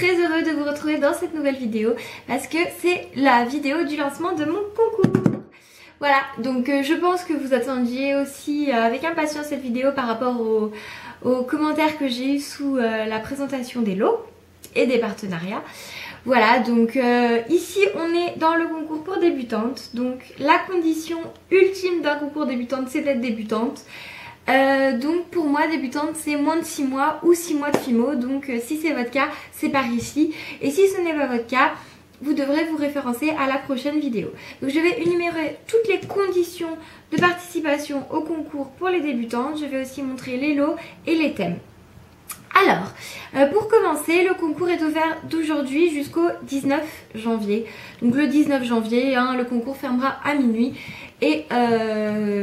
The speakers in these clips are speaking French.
très heureuse de vous retrouver dans cette nouvelle vidéo parce que c'est la vidéo du lancement de mon concours. Voilà, donc je pense que vous attendiez aussi avec impatience cette vidéo par rapport aux commentaires que j'ai eu sous la présentation des lots et des partenariats. Voilà, donc ici on est dans le concours pour débutantes. Donc la condition ultime d'un concours débutante, c'est d'être débutante. Donc pour moi débutante c'est moins de 6 mois ou 6 mois de FIMO. Donc si c'est votre cas, c'est par ici. Et si ce n'est pas votre cas, vous devrez vous référencer à la prochaine vidéo. Donc je vais énumérer toutes les conditions de participation au concours pour les débutantes. Je vais aussi montrer les lots et les thèmes. Alors, pour commencer, le concours est ouvert d'aujourd'hui jusqu'au 19 janvier. Donc le 19 janvier, le concours fermera à minuit et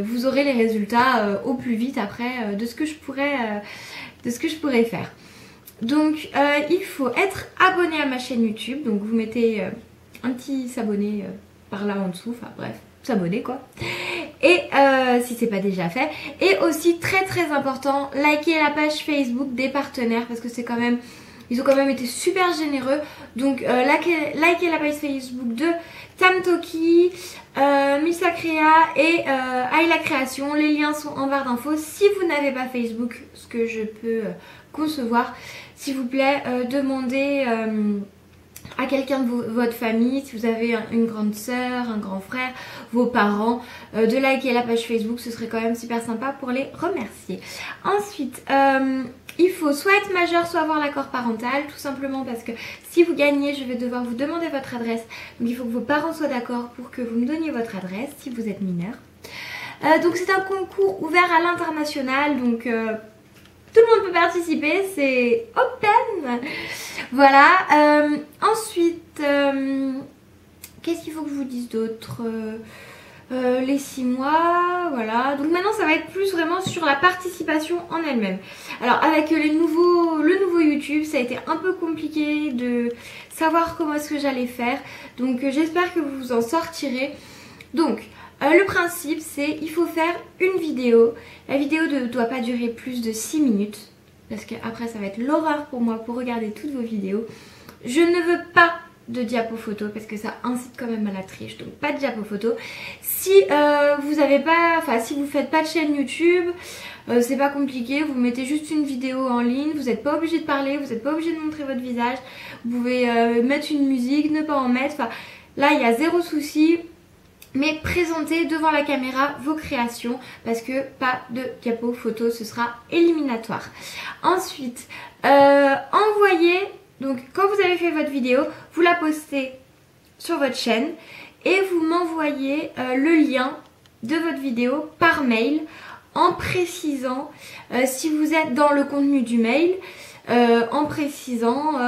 vous aurez les résultats au plus vite après de ce que je pourrais faire. Donc il faut être abonné à ma chaîne YouTube. Donc vous mettez un petit s'abonner par là en dessous, enfin bref, s'abonner quoi. Et si c'est pas déjà fait. Et aussi très important, likez la page Facebook des partenaires parce que c'est quand même, ils ont quand même été super généreux. Donc likez la page Facebook de Tamtoki, Misa Créa et Ayla Création. Les liens sont en barre d'infos. Si vous n'avez pas Facebook, ce que je peux concevoir, s'il vous plaît, demandez à quelqu'un de votre famille, si vous avez une grande soeur, un grand frère, vos parents, de liker la page Facebook, ce serait quand même super sympa pour les remercier. Ensuite, il faut soit être majeur, soit avoir l'accord parental, tout simplement parce que si vous gagnez, je vais devoir vous demander votre adresse. Donc il faut que vos parents soient d'accord pour que vous me donniez votre adresse si vous êtes mineur. Donc c'est un concours ouvert à l'international, donc tout le monde peut participer, c'est open. Voilà, ensuite, qu'est-ce qu'il faut que je vous dise d'autre? Les 6 mois, voilà. Donc maintenant ça va être plus vraiment sur la participation en elle-même. Alors avec le nouveau YouTube, ça a été un peu compliqué de savoir comment est-ce que j'allais faire. Donc j'espère que vous vous en sortirez. Donc le principe c'est il faut faire une vidéo. La vidéo ne doit pas durer plus de 6 minutes. Parce qu'après ça va être l'horreur pour moi pour regarder toutes vos vidéos. Je ne veux pas de diapo photo parce que ça incite quand même à la triche. Donc pas de diapo photo. Si vous avez pas, enfin si vous faites pas de chaîne YouTube, c'est pas compliqué. Vous mettez juste une vidéo en ligne. Vous n'êtes pas obligé de parler, vous n'êtes pas obligé de montrer votre visage. Vous pouvez mettre une musique, ne pas en mettre. Enfin là il y a zéro souci. Mais présentez devant la caméra vos créations parce que pas de diapo photo, ce sera éliminatoire. Ensuite, envoyez, donc quand vous avez fait votre vidéo, vous la postez sur votre chaîne et vous m'envoyez le lien de votre vidéo par mail en précisant si vous êtes dans le contenu du mail, en précisant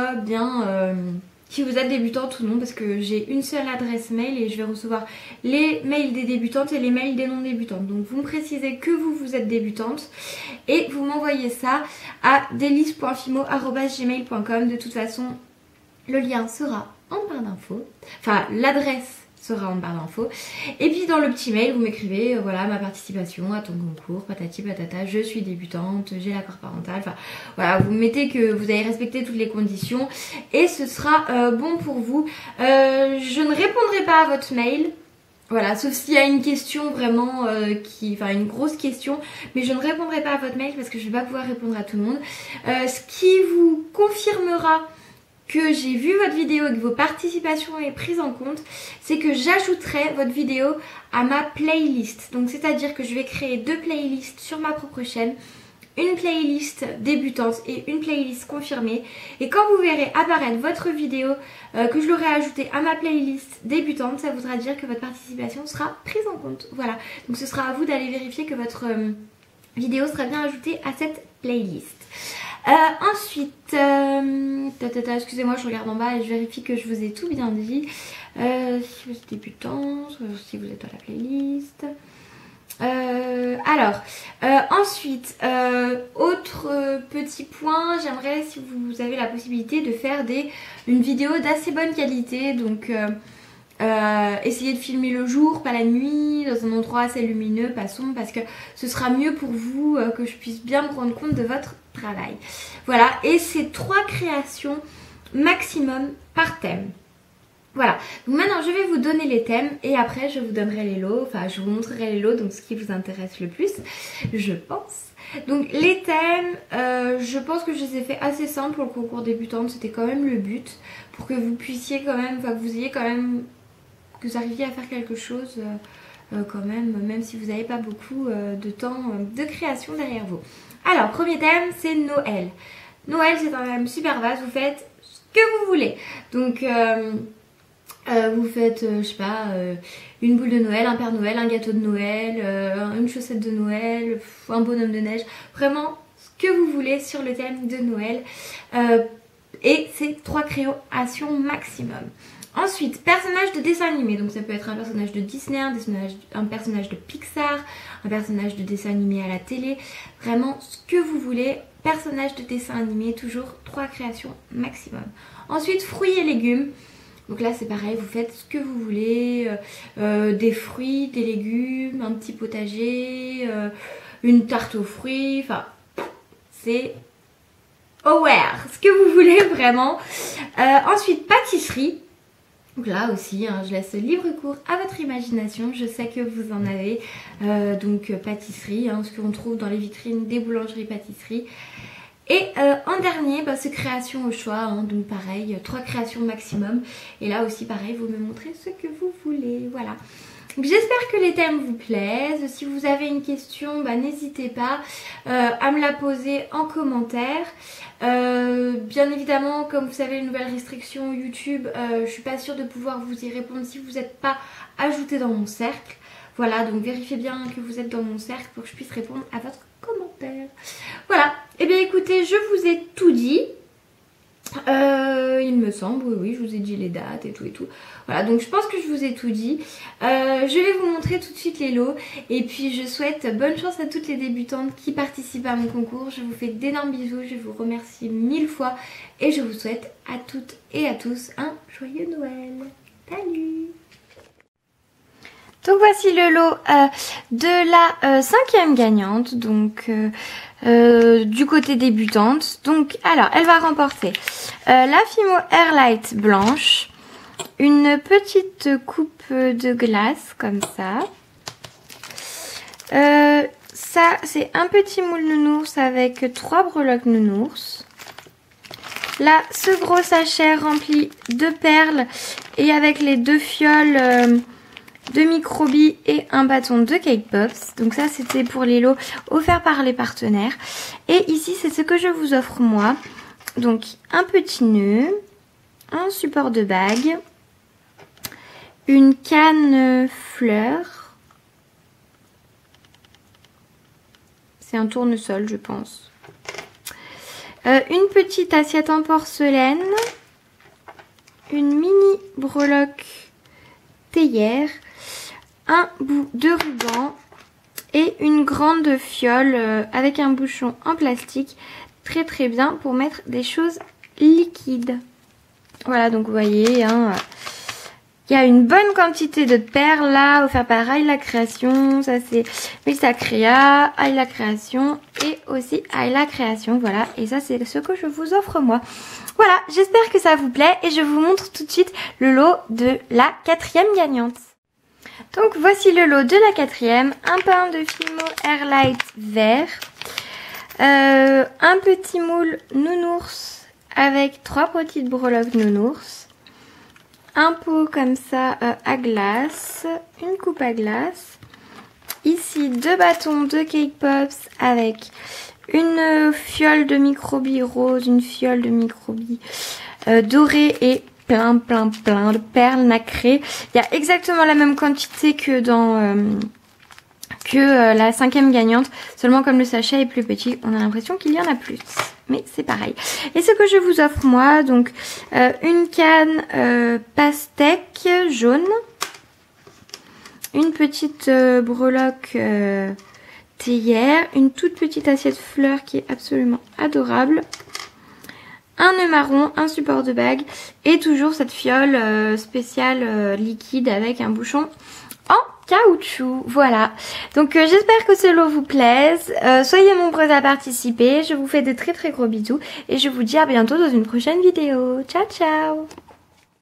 si vous êtes débutante ou non, parce que j'ai une seule adresse mail et je vais recevoir les mails des débutantes et les mails des non débutantes. Donc vous me précisez que vous êtes débutante et vous m'envoyez ça à delis.fimo@gmail.com. De toute façon, le lien sera en barre d'infos, enfin l'adresse sera en barre d'infos. Et puis dans le petit mail, vous m'écrivez voilà ma participation à ton concours, patati patata, je suis débutante, j'ai l'accord parental. Enfin voilà, vous mettez que vous avez respecté toutes les conditions et ce sera bon pour vous. Je ne répondrai pas à votre mail. Voilà, sauf s'il y a une question vraiment une grosse question, mais je ne répondrai pas à votre mail parce que je ne vais pas pouvoir répondre à tout le monde. Ce qui vous confirmera que j'ai vu votre vidéo et que vos participations est prise en compte, c'est que j'ajouterai votre vidéo à ma playlist. Donc c'est à dire que je vais créer 2 playlists sur ma propre chaîne, une playlist débutante et une playlist confirmée. Et quand vous verrez apparaître votre vidéo que je l'aurai ajoutée à ma playlist débutante, ça voudra dire que votre participation sera prise en compte. Voilà, donc ce sera à vous d'aller vérifier que votre vidéo sera bien ajoutée à cette playlist. Ensuite, excusez-moi, je regarde en bas et je vérifie que je vous ai tout bien dit. Si vous êtes débutant, si vous êtes dans la playlist. Ensuite, autre petit point, j'aimerais si vous avez la possibilité de faire une vidéo d'assez bonne qualité. Donc essayez de filmer le jour, pas la nuit, dans un endroit assez lumineux, pas sombre, parce que ce sera mieux pour vous que je puisse bien me rendre compte de votre travail. Voilà, et ces 3 créations maximum par thème. Voilà, donc maintenant je vais vous donner les thèmes et après je vous donnerai les lots, enfin je vous montrerai les lots, donc ce qui vous intéresse le plus, je pense. Donc les thèmes, je pense que je les ai fait assez simples pour le concours débutante, c'était quand même le but, pour que vous puissiez quand même, enfin que vous ayez quand même, que vous arriviez à faire quelque chose quand même si vous n'avez pas beaucoup de temps de création derrière vous. Alors, premier thème, c'est Noël. Noël, c'est un thème super vaste, vous faites ce que vous voulez. Donc... vous faites, je sais pas, une boule de Noël, un Père Noël, un gâteau de Noël, une chaussette de Noël, un bonhomme de neige. Vraiment ce que vous voulez sur le thème de Noël. Et c'est 3 créations maximum. Ensuite, personnage de dessin animé. Donc ça peut être un personnage de Disney, un personnage de Pixar, un personnage de dessin animé à la télé. Vraiment ce que vous voulez. Personnage de dessin animé, toujours 3 créations maximum. Ensuite, fruits et légumes. Donc là c'est pareil, vous faites ce que vous voulez, des fruits, des légumes, un petit potager, une tarte aux fruits, enfin c'est aware, ce que vous voulez vraiment. Ensuite pâtisserie, donc là aussi hein, je laisse libre cours à votre imagination, je sais que vous en avez, donc pâtisserie, hein, ce qu'on trouve dans les vitrines des boulangeries pâtisseries. Et en dernier, bah, c'est création au choix, hein, donc pareil, 3 créations maximum. Et là aussi pareil, vous me montrez ce que vous voulez, voilà. J'espère que les thèmes vous plaisent. Si vous avez une question, bah, n'hésitez pas à me la poser en commentaire. Bien évidemment, comme vous savez, les nouvelles restrictions YouTube, je suis pas sûre de pouvoir vous y répondre si vous n'êtes pas ajouté dans mon cercle. Voilà, donc vérifiez bien que vous êtes dans mon cercle pour que je puisse répondre à votre commentaire. Voilà, et bien écoutez, je vous ai tout dit. Il me semble, oui, je vous ai dit les dates et tout et tout. Voilà, donc je pense que je vous ai tout dit. Je vais vous montrer tout de suite les lots. Et puis je souhaite bonne chance à toutes les débutantes qui participent à mon concours. Je vous fais d'énormes bisous, je vous remercie 1000 fois. Et je vous souhaite à toutes et à tous un joyeux Noël. Salut! Donc voici le lot de la 5e gagnante, donc du côté débutante. Donc alors elle va remporter la Fimo Airlight blanche, une petite coupe de glace comme ça. Ça c'est un petit moule nounours avec 3 breloques nounours. Là ce gros sachet rempli de perles et avec les 2 fioles de microbilles et un bâton de cake pops. Donc ça c'était pour les lots offerts par les partenaires. Et ici c'est ce que je vous offre moi. Donc un petit nœud, un support de bague, une canne fleur. C'est un tournesol je pense. Une petite assiette en porcelaine, une mini breloque théière, un bout de ruban et une grande fiole avec un bouchon en plastique, très très bien pour mettre des choses liquides. Voilà, donc vous voyez, hein, il y a une bonne quantité de perles là, offert par Aïe la Création, ça c'est Mélissa Créa, Aïe la Création et aussi Aïe la Création, voilà, et ça c'est ce que je vous offre moi. Voilà, j'espère que ça vous plaît et je vous montre tout de suite le lot de la 4e gagnante. Donc voici le lot de la 4e, un pain de Fimo Airlight vert, un petit moule nounours avec 3 petites breloques nounours, un pot comme ça à glace, une coupe à glace, ici 2 bâtons de cake pops avec une fiole de microbilles rose, une fiole de microbilles dorée et plein de perles nacrées. Il y a exactement la même quantité que dans la 5e gagnante, seulement comme le sachet est plus petit, on a l'impression qu'il y en a plus. Mais c'est pareil. Et ce que je vous offre moi, donc une canne pastèque jaune, une petite breloque théière, une toute petite assiette fleurs qui est absolument adorable, un nœud marron, un support de bague et toujours cette fiole spéciale liquide avec un bouchon en caoutchouc. Voilà, donc j'espère que ce lot vous plaise. Soyez nombreux à participer. Je vous fais de très gros bisous et je vous dis à bientôt dans une prochaine vidéo. Ciao ciao.